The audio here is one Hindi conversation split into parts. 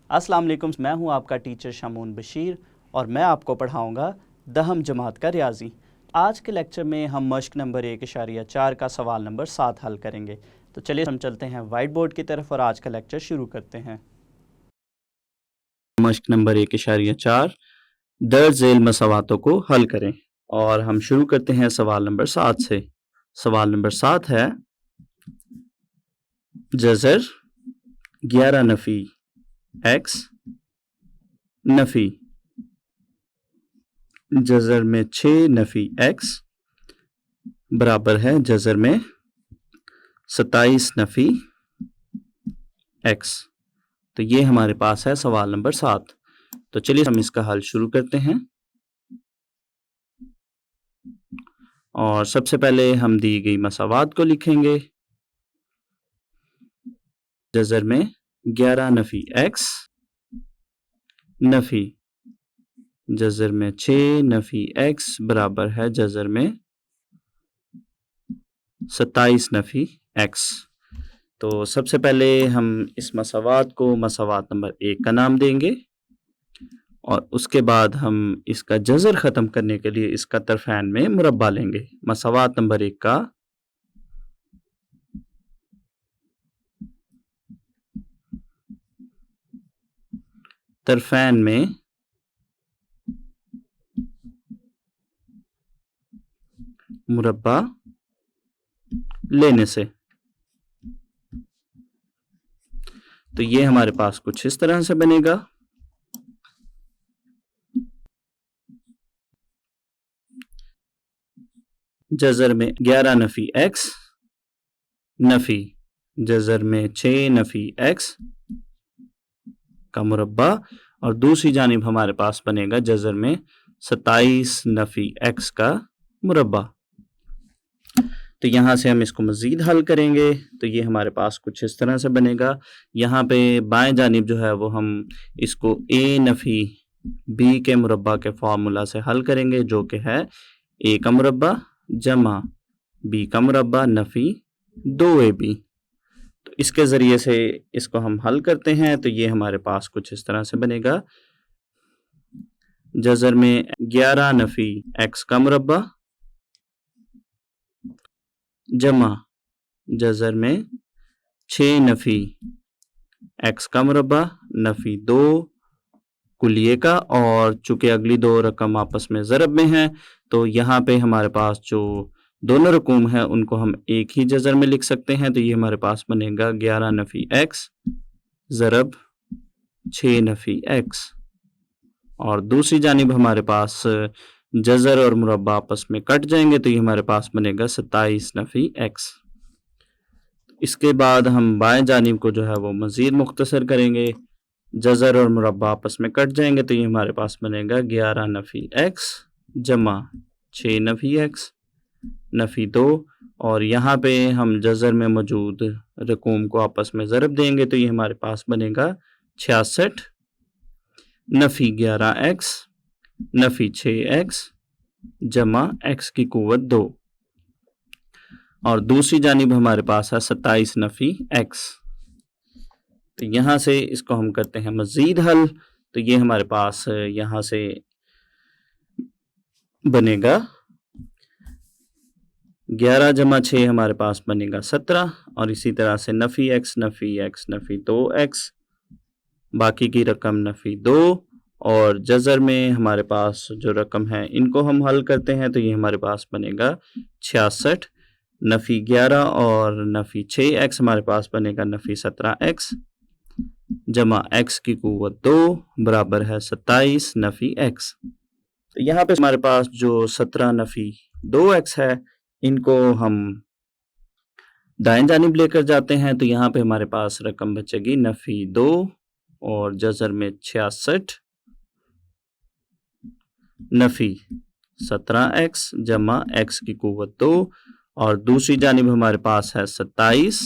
अस्सलाम वालेकुम, मैं हूं आपका टीचर शमून बशीर और मैं आपको पढ़ाऊंगा दहम जमात का रियाजी। आज के लेक्चर में हम मश्क नंबर 1.4 का सवाल नंबर 7 हल करेंगे। तो चलिए हम चलते हैं वाइट बोर्ड की तरफ और आज का लेक्चर शुरू करते हैं। मश्क नंबर 1.4 दर्ज झेल मसवातों को हल करें और हम शुरू करते हैं सवाल नंबर 7 से। सवाल नंबर 7 है जज़र 11 नफ़ी x नफ़ी जज़र में 6 नफ़ी x बराबर है जज़र में 27 नफ़ी x। तो ये हमारे पास है सवाल नंबर 7। तो चलिए हम इसका हल शुरू करते हैं और सबसे पहले हम दी गई मसावात को लिखेंगे। जज़र में 11 नफ़ी x नफ़ी जज़र में 6 नफ़ी x बराबर है जज़र में 27 नफ़ी x। तो सबसे पहले हम इस मसावात को मसावात नंबर 1 का नाम देंगे और उसके बाद हम इसका जज़र ख़त्म करने के लिए इसका तरफ़ैन में मुरब्बा लेंगे। मसावात नंबर 1 का तरफ़ैन में मुरब्बा लेने से तो ये हमारे पास कुछ इस तरह से बनेगा। जज़र में 11 नफ़ी x नफ़ी जज़र में 6 नफ़ी x का मुरब्बा और दूसरी जानिब हमारे पास बनेगा जज़र में 27 नफ़ी x का मुरब्बा। तो यहाँ से हम इसको मज़ीद हल करेंगे तो ये हमारे पास कुछ इस तरह से बनेगा। यहाँ पे बाएं जानिब जो है वो हम इसको a नफ़ी b के मुरब्बा के फार्मूला से हल करेंगे जो कि है a का मुरब्बा जमा b का मुरब्बा नफ़ी 2ab। तो इसके ज़रिए से इसको हम हल करते हैं तो ये हमारे पास कुछ इस तरह से बनेगा। जज़र में 11 नफ़ी x का मुरब्बा जमा जज़र में 6 नफ़ी x का मुरब्बा नफ़ी 2 कुलिये का और चूँकि अगली दो रकम आपस में ज़रब में हैं तो यहाँ पे हमारे पास जो दोनों रकूम हैं उनको हम एक ही जज़र में लिख सकते हैं। तो ये हमारे पास बनेगा 11 नफ़ी x ज़रब 6 नफ़ी x और दूसरी जानिब हमारे पास जज़र और मुरब्बा आपस में कट जाएंगे तो ये हमारे पास बनेगा 27 नफ़ी x। इसके बाद हम बाएं जानिब को जो है वो मज़ीद मुख्तसर करेंगे। जज़र और मुरब्बा आपस में कट जाएंगे तो ये हमारे पास बनेगा 11 नफ़ी x जमा 6 नफ़ी x नफ़ी 2 और यहाँ पे हम जज़र में मौजूद रकूम को आपस में ज़रब देंगे तो ये हमारे पास बनेगा 66 नफ़ी 11x नफ़ी 6x जमा x की कुव्वत 2 और दूसरी जानिब हमारे पास है 27 नफ़ी x। तो यहाँ से इसको हम करते हैं मज़ीद हल तो ये हमारे पास यहाँ से बनेगा 11 जमा 6 हमारे पास बनेगा 17 और इसी तरह से नफ़ी x नफ़ी 2x बाकी की रकम नफ़ी 2 और जज़र में हमारे पास जो रकम है इनको हम हल करते हैं तो ये हमारे पास बनेगा 66 नफ़ी 11 और नफ़ी 6x हमारे पास बनेगा नफ़ी 17x जमा x की कुव्वत 2 बराबर है 27 नफ़ी x। तो यहाँ पे हमारे पास जो 17 नफ़ी 2x है इनको हम दाएं जानिब लेकर जाते हैं तो यहाँ पे हमारे पास रकम बचेगी नफ़ी 2 और जज़र में 66 नफ़ी 17x जमा x की कुव्वत 2 और दूसरी जानिब हमारे पास है 27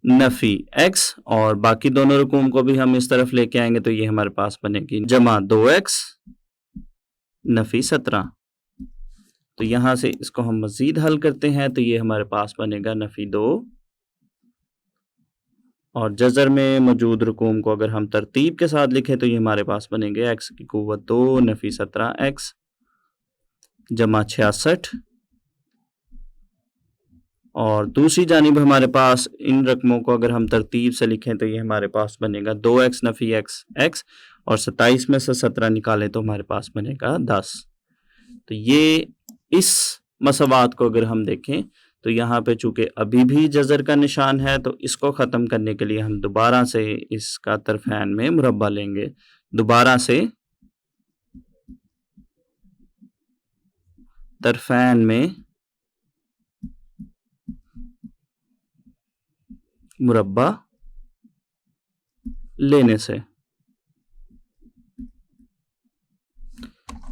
नफ़ी x और बाकी दोनों रकूम को भी हम इस तरफ लेके आएंगे तो ये हमारे पास बनेगी जमा 2x नफ़ी 17। तो यहाँ से इसको हम मज़ीद हल करते हैं तो ये हमारे पास बनेगा नफ़ी 2 और जज़र में मौजूद रकूम को अगर हम तरतीब के साथ लिखें तो ये हमारे पास बनेंगे x की क़ुव्वत 2 नफ़ी 17x जमा 66 और दूसरी जानिब हमारे पास इन रकमों को अगर हम तरतीब से लिखें तो ये हमारे पास बनेगा 2x नफ़ी x और 27 में से 17 निकालें तो हमारे पास बनेगा 10। तो ये इस मसवात को अगर हम देखें तो यहाँ पे चूंकि अभी भी जज़र का निशान है तो इसको ख़त्म करने के लिए हम दोबारा से इसका तरफ़ैन में मुरब्बा लेंगे। दोबारा से तरफ़ैन में मुरब्बा लेने से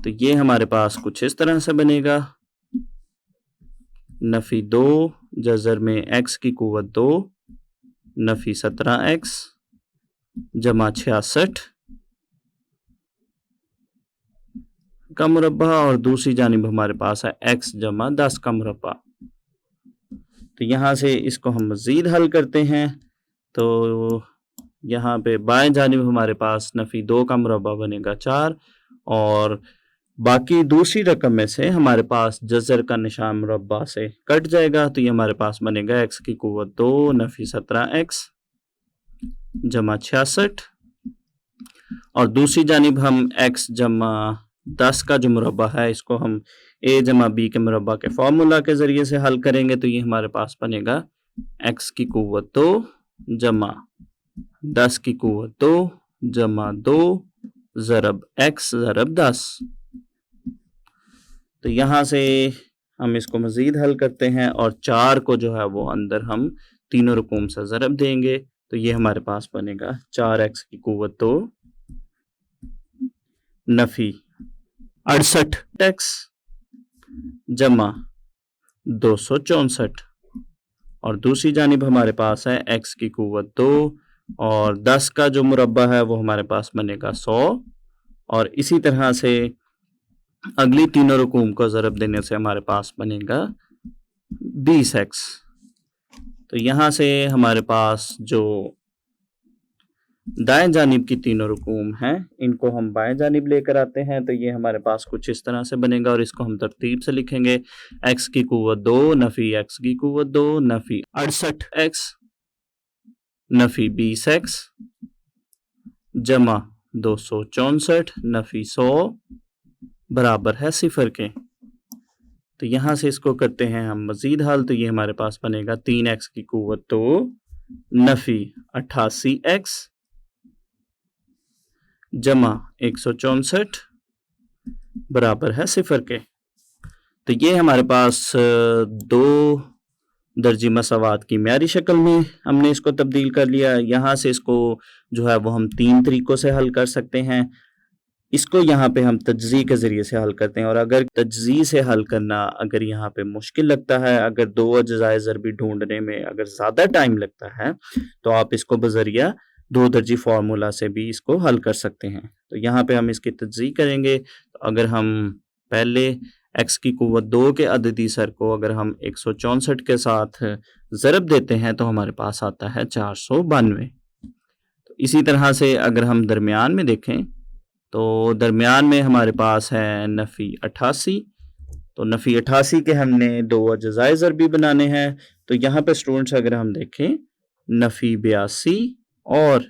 तो ये हमारे पास कुछ इस तरह से बनेगा। नफ़ी 2 जज़र में x की क़ुव्वत 2 नफ़ी 17x जमा 66 का मुरब्बा और दूसरी जानिब हमारे पास है x जमा 10 का मुरब्बा। तो यहाँ से इसको हम मज़ीद हल करते हैं तो यहाँ पे बाएं जानिब हमारे पास नफ़ी 2 का मुरब्बा बनेगा 4 और बाकी दूसरी रकम में से हमारे पास जज़र का निशान मुरब्बा से कट जाएगा तो ये हमारे पास बनेगा x की क़ुव्वत 2 नफ़ी 17x जमा 66 और दूसरी जानिब हम x जमा 10 का जो मुरब्बा है इसको हम a जमा b के मुरब्बा के फार्मूला के ज़रिए से हल करेंगे तो ये हमारे पास बनेगा x की क़ुव्वत 2 जमा 10 की क़ुव्वत 2 जमा 2 ज़रब x ज़रब 10। तो यहाँ से हम इसको मज़ीद हल करते हैं और 4 को जो है वो अंदर हम तीनों रकूम से ज़रब देंगे तो ये हमारे पास बनेगा 4x की क़ुव्वत 2 नफ़ी 68x जमा 264 और दूसरी जानिब हमारे पास है x की क़ुव्वत 2 और 10 का जो मुरब्बा है वो हमारे पास बनेगा 100 और इसी तरह से अगली तीनों रकूम को ज़रब देने से हमारे पास बनेगा 20x। तो यहाँ से हमारे पास जो दाएं जानिब की तीनों रकूम हैं इनको हम बाएं जानिब लेकर आते हैं तो ये हमारे पास कुछ इस तरह से बनेगा और इसको हम तरतीब से लिखेंगे x की क़ुव्वत 2 नफ़ी x की क़ुव्वत 2 नफ़ी 68x नफ़ी 20x जमा 264 नफ़ी 100 बराबर है 0 के। तो यहाँ से इसको करते हैं हम मज़ीद हल तो ये हमारे पास बनेगा 3x की क़ुव्वत 2 नफ़ी 88x जमा 164 बराबर है 0 के। तो ये हमारे पास दो दर्जी मसावात की म्यारी शक्ल में हमने इसको तब्दील कर लिया। यहाँ से इसको जो है वो हम 3 तरीक़ों से हल कर सकते हैं। इसको यहाँ पे हम तज्ज़ी के ज़रिए से हल करते हैं और अगर तज्ज़ी से हल करना अगर यहाँ पे मुश्किल लगता है, अगर 2 अज्ज़ाए ज़रबी ढूंढने में अगर ज़्यादा टाइम लगता है तो आप इसको बज़रिया 2 दर्जी फार्मूला से भी इसको हल कर सकते हैं। तो यहाँ पे हम इसकी तज्ज़ी करेंगे तो अगर हम पहले x की क़ुव्वत 2 के अददी सर को अगर हम 164 के साथ ज़रब देते हैं तो हमारे पास आता है 492। तो इसी तरह से अगर हम दरमियान में देखें तो दरमियान में हमारे पास है नफ़ी 88। तो नफ़ी 88 के हमने 2 अज्ज़ाए ज़रबी बनाने हैं। तो यहाँ पे स्टूडेंट्स अगर हम देखें नफ़ी 82 और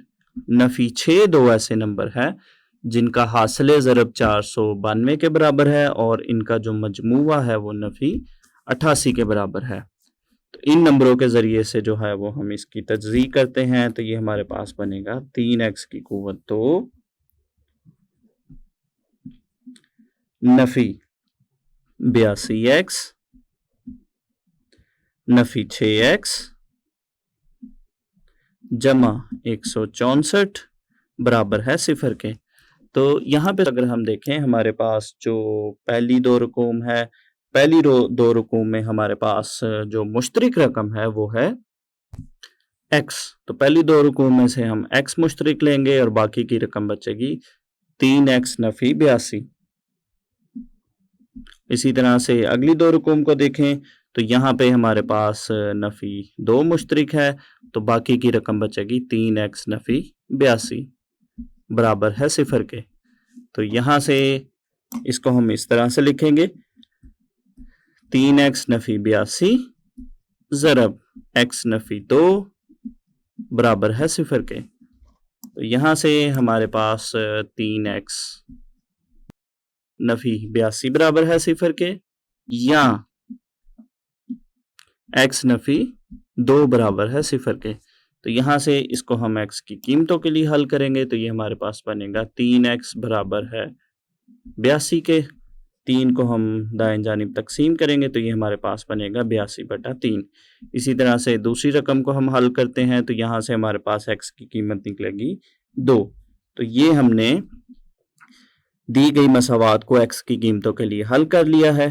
नफ़ी 6 2 ऐसे नंबर है जिनका हासिल ज़रब 492 के बराबर है और इनका जो मजमूआ है वो नफ़ी 88 के बराबर है। तो इन नंबरों के ज़रिए से जो है वो हम इसकी तज्ज़ी करते हैं तो ये हमारे पास बनेगा 3x की क़ुव्वत 2 नफ़ी 82x नफ़ी 6x जमा 164 बराबर है 0 के। तो यहाँ पे अगर हम देखें हमारे पास जो पहली 2 रकूम है, पहली 2 रकूम में हमारे पास जो मुश्तरिक रकम है वो है x। तो पहली 2 रकूम में से हम x मुश्तरिक लेंगे और बाकी की रकम बचेगी 3x नफ़ी 82। इसी तरह से अगली 2 रकूम को देखें तो यहाँ पे हमारे पास नफ़ी 2 मुश्तरिक है तो बाकी की रकम बचेगी 3x नफी 82 बराबर है 0 के। तो यहां से इसको हम इस तरह से लिखेंगे 3x नफी 82 ज़रब x नफी 2 बराबर है 0 के। तो यहां से हमारे पास 3x नफी 82 बराबर है 0 के, या x नफी 2 बराबर है 0 के। तो यहां से इसको हम x की कीमतों के लिए हल करेंगे तो ये हमारे पास बनेगा 3x बराबर है 82 के। 3 को हम दाएं जानिब तकसीम करेंगे तो ये हमारे पास बनेगा 82/3। इसी तरह से दूसरी रकम को हम हल करते हैं तो यहाँ से हमारे पास x की कीमत निकलेगी 2। तो ये हमने दी गई मसावात को x की कीमतों के लिए हल कर लिया है।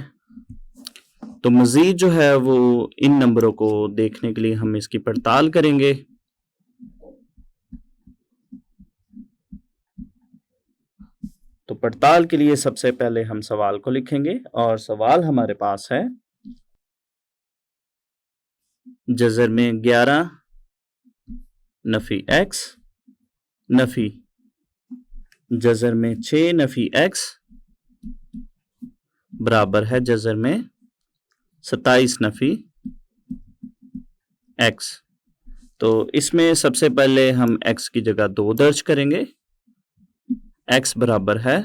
तो मज़ीद जो है वो इन नंबरों को देखने के लिए हम इसकी पड़ताल करेंगे। तो पड़ताल के लिए सबसे पहले हम सवाल को लिखेंगे और सवाल हमारे पास है जज़र में 11 नफी x नफी जज़र में 6 नफी x बराबर है जज़र में 27 नफी x। तो इसमें सबसे पहले हम x की जगह 2 दर्ज करेंगे। x बराबर है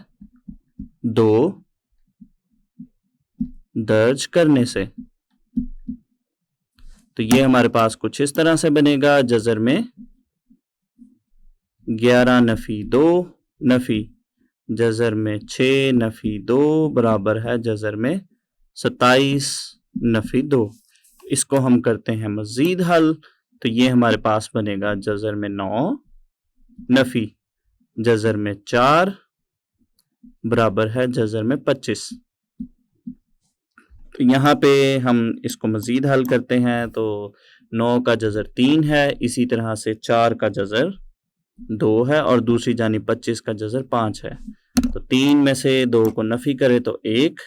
2 दर्ज करने से, तो ये हमारे पास कुछ इस तरह से बनेगा जज़र में 11 नफी 2 नफी जज़र में 6 नफी 2 बराबर है जज़र में 27 नफी 2। इसको हम करते हैं मज़ीद हल तो ये हमारे पास बनेगा जज़र में 9 नफी जज़र में 4 बराबर है जज़र में 25। तो यहाँ पे हम इसको मज़ीद हल करते हैं तो 9 का जज़र 3 है, इसी तरह से 4 का जज़र 2 है और दूसरी जानिब 25 का जज़र 5 है। तो 3 में से 2 को नफ़ी करें तो 1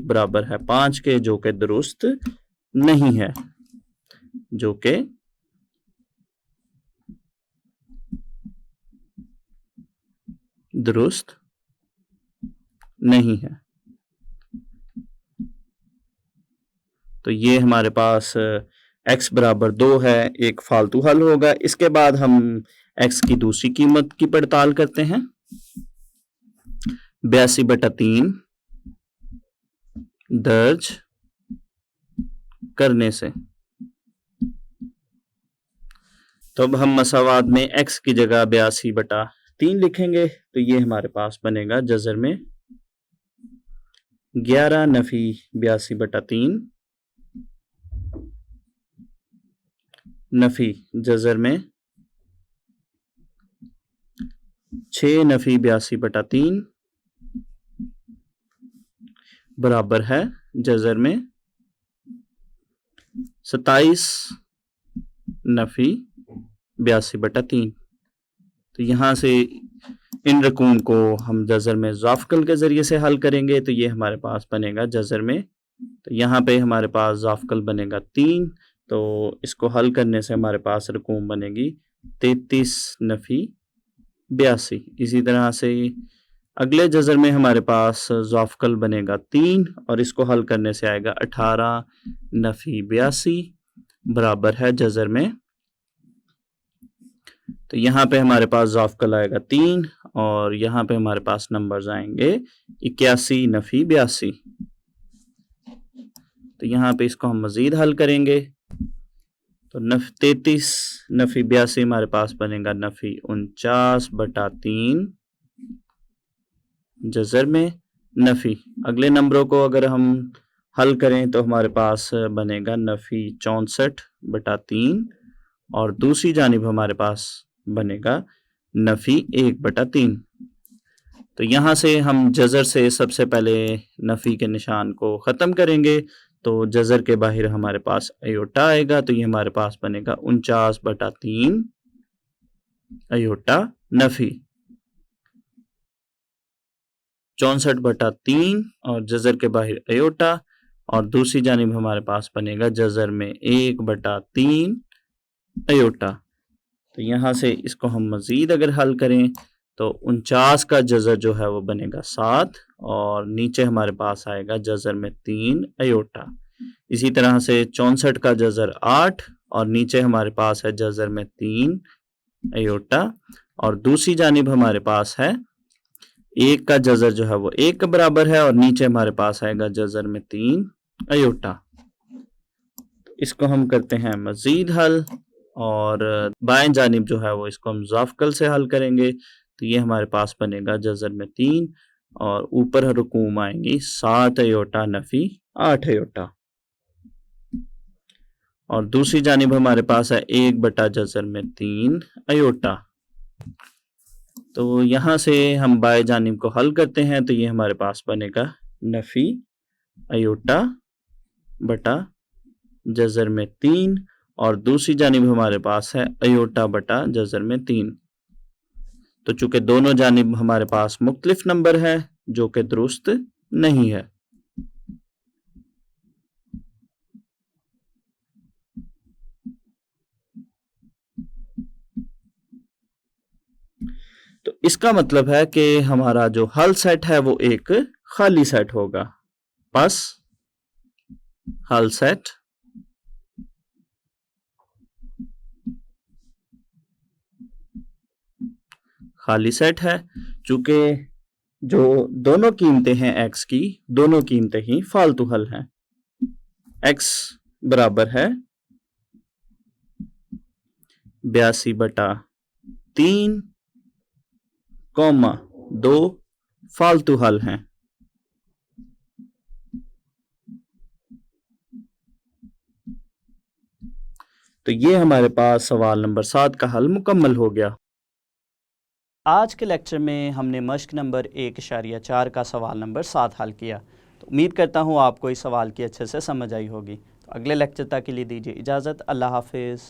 बराबर है 5 के, जो कि दुरुस्त नहीं है, जो कि दुरुस्त नहीं है। तो ये हमारे पास x बराबर 2 है, एक फालतू हल होगा। इसके बाद हम x की दूसरी कीमत की पड़ताल करते हैं 82/3 दर्ज करने से। तो अब हम मसावात में x की जगह 82/3 लिखेंगे तो ये हमारे पास बनेगा जज़र में 11 नफी 82/3 नफी जज़र में 6 नफी 82/3 बराबर है जज़र में 27 नफी 82/3। तो यहाँ से इन रकूम को हम जज़र में ज़ाफ़कल के ज़रिए से हल करेंगे तो ये हमारे पास बनेगा जज़र में, तो यहाँ पे हमारे पास ज़ाफ़कल बनेगा 3, तो इसको हल करने से हमारे पास रकूम बनेगी 33 नफी 82। इसी तरह से अगले जज़र में हमारे पास ज़ाफ़कल बनेगा 3 और इसको हल करने से आएगा 18 नफी 82 बराबर है जज़र में, तो यहाँ पे हमारे पास ज़ाफ़कल आएगा 3 और यहाँ पे हमारे पास नंबर्स आएंगे 81 नफी 82। तो यहाँ पे इसको हम मज़ीद हल करेंगे तो 33 नफी 82 हमारे पास बनेगा नफी 49/3 जज़र में नफी। अगले नंबरों को अगर हम हल करें तो हमारे पास बनेगा नफी 64/3 और दूसरी जानिब हमारे पास बनेगा नफी 1/3। तो यहाँ से हम जज़र से सबसे पहले नफी के निशान को ख़त्म करेंगे तो जज़र के बाहर हमारे पास अयोटा आएगा तो ये हमारे पास बनेगा 49/3 अयोटा नफी 64/3 और जज़र के बाहर अयोटा और दूसरी जानिब हमारे पास बनेगा जज़र में 1/3 अयोटा। तो यहाँ से इसको हम मज़ीद अगर हल करें तो 49 का जज़र जो है वो बनेगा 7 और नीचे हमारे पास आएगा जज़र में 3 अयोटा। इसी तरह से 64 का जज़र 8 और नीचे हमारे पास है जज़र में 3 अयोटा और दूसरी जानिब हमारे पास है 1 का जज़र जो है वो 1 के बराबर है और नीचे हमारे पास आएगा जज़र में 3 अयोटा। इसको हम करते हैं मज़ीद हल और बाएं जानिब जो है वो इसको हम ज़ाफ़कल से हल करेंगे तो ये हमारे पास बनेगा जज़र में 3 और ऊपर रुकूम आएंगी 7 अयोटा नफ़ी 8 अयोटा और दूसरी जानिब हमारे पास है 1 बटा जज़र में 3 अयोटा। तो यहाँ से हम बाएं जानिब को हल करते हैं तो ये हमारे पास बनेगा नफ़ी अयोटा बटा जज़र में 3 और दूसरी जानिब हमारे पास है अयोटा बटा जज़र में 3। तो चूंकि दोनों जानिब हमारे पास मुख्तलिफ नंबर है जो कि दुरुस्त नहीं है। तो इसका मतलब है कि हमारा जो हल सेट है वो एक खाली सेट होगा। बस हल सेट खाली सेट है चूंकि जो दोनों कीमतें हैं x की दोनों कीमतें ही फालतू हल हैं। x बराबर है 82 बटा 3 कॉमा 2 फालतू हल हैं। तो ये हमारे पास सवाल नंबर 7 का हल मुकम्मल हो गया। आज के लेक्चर में हमने मश्क नंबर 1.4 का सवाल नंबर 7 हल किया। तो उम्मीद करता हूँ आपको इस सवाल की अच्छे से समझ आई होगी। तो अगले लेक्चर तक के लिए दीजिए इजाज़त। अल्लाह हाफिज़।